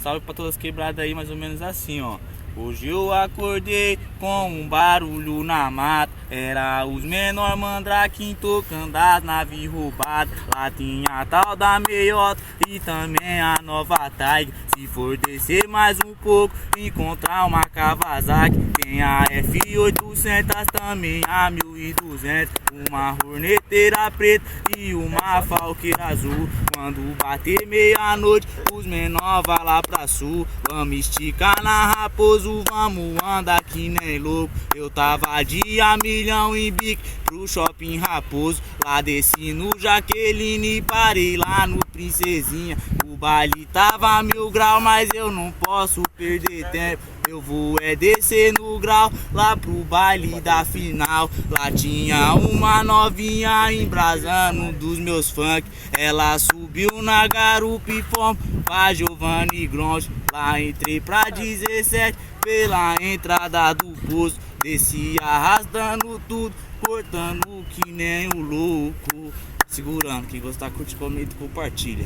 Salve pra todas as quebradas aí, mais ou menos assim, ó. Hoje eu acordei com um barulho na mata. Era os menor mandrake tocando as naves roubadas. Lá tinha a tal da meiota e também a nova Tiger. Se for descer mais um pouco, encontrar uma Kawasaki. Tem a F800, também a 1200. Uma horneteira preta e uma falqueira azul. Quando bater meia-noite, os menor vai lá pra sul. Vamos esticar na Raposo, vamos andar que nem louco. Eu tava de a milhão em bique pro shopping Raposo. Lá desci no Jaqueline, parei lá no Princesinha. O baile tava 1000 graus, mas eu não posso perder tempo. Eu vou descer no grau, lá pro baile da final. Lá tinha uma novinha embrasando dos meus funk. Ela subiu na garupa e fomos pra Giovanni Gronchi. Lá entrei pra 17 pela entrada do poço. Desci arrastando tudo, cortando que nem um louco. Segurando, quem gostar, curte, comenta e compartilha.